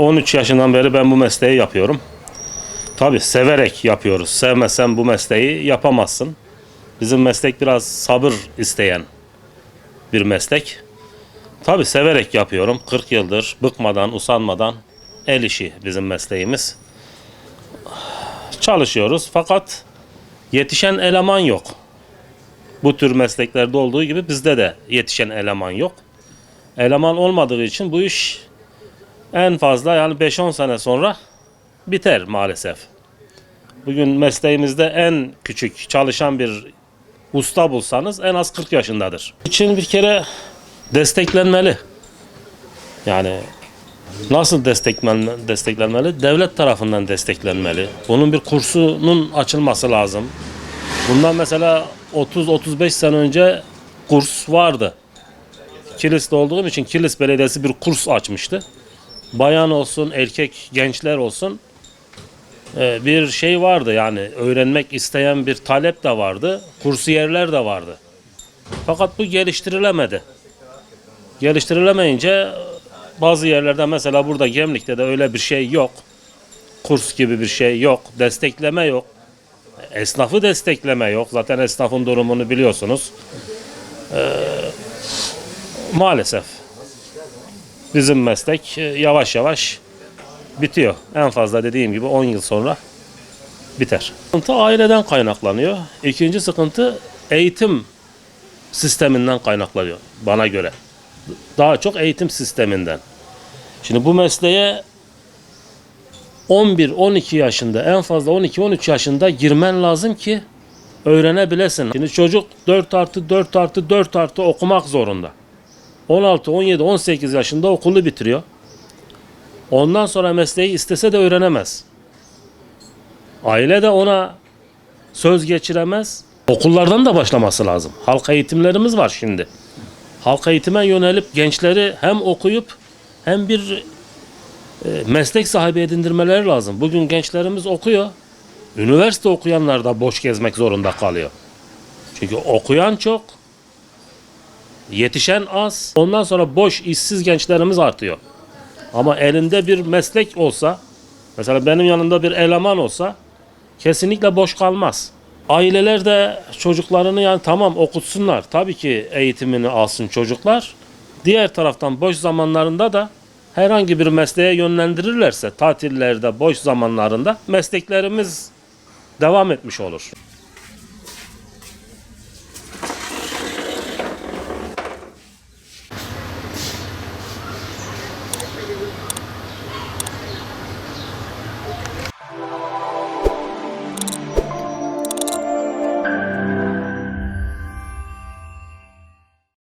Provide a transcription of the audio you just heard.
13 yaşından beri ben bu mesleği yapıyorum. Tabii severek yapıyoruz. Sevmesen bu mesleği yapamazsın. Bizim meslek biraz sabır isteyen bir meslek. Tabii severek yapıyorum. 40 yıldır bıkmadan, usanmadan el işi bizim mesleğimiz. Çalışıyoruz fakat yetişen eleman yok. Bu tür mesleklerde olduğu gibi bizde de yetişen eleman yok. Eleman olmadığı için bu iş en fazla yani 5-10 sene sonra biter maalesef. Bugün mesleğimizde en küçük çalışan bir usta bulsanız en az 40 yaşındadır. İçin bir kere desteklenmeli. Yani nasıl desteklenmeli? Devlet tarafından desteklenmeli. Bunun bir kursunun açılması lazım. Bundan mesela 30-35 sene önce kurs vardı. Kilis'te olduğum için Kilis Belediyesi bir kurs açmıştı. Bayan olsun, erkek, gençler olsun bir şey vardı yani öğrenmek isteyen bir talep de vardı. Kursiyerler de vardı. Fakat bu geliştirilemedi. Geliştirilemeyince bazı yerlerde mesela burada Gemlik'te de öyle bir şey yok. Kurs gibi bir şey yok. Destekleme yok. Esnafı destekleme yok. Zaten esnafın durumunu biliyorsunuz. Maalesef bizim meslek yavaş yavaş bitiyor. En fazla dediğim gibi 10 yıl sonra biter. Sıkıntı aileden kaynaklanıyor. İkinci sıkıntı eğitim sisteminden kaynaklanıyor bana göre. Daha çok eğitim sisteminden. Şimdi bu mesleğe 11-12 yaşında en fazla 12-13 yaşında girmen lazım ki öğrenebilesin. Şimdi çocuk 4+4+4+ okumak zorunda. 16, 17, 18 yaşında okulu bitiriyor. Ondan sonra mesleği istese de öğrenemez. Aile de ona söz geçiremez. Okullardan da başlaması lazım. Halk eğitimlerimiz var şimdi. Halk eğitime yönelip gençleri hem okuyup hem bir meslek sahibi edindirmeleri lazım. Bugün gençlerimiz okuyor. Üniversite okuyanlar da boş gezmek zorunda kalıyor. Çünkü okuyan çok, yetişen az. Ondan sonra boş, işsiz gençlerimiz artıyor. Ama elinde bir meslek olsa, mesela benim yanımda bir eleman olsa kesinlikle boş kalmaz. Aileler de çocuklarını yani tamam okutsunlar. Tabii ki eğitimini alsın çocuklar. Diğer taraftan boş zamanlarında da herhangi bir mesleğe yönlendirirlerse tatillerde, boş zamanlarında mesleklerimiz devam etmiş olur.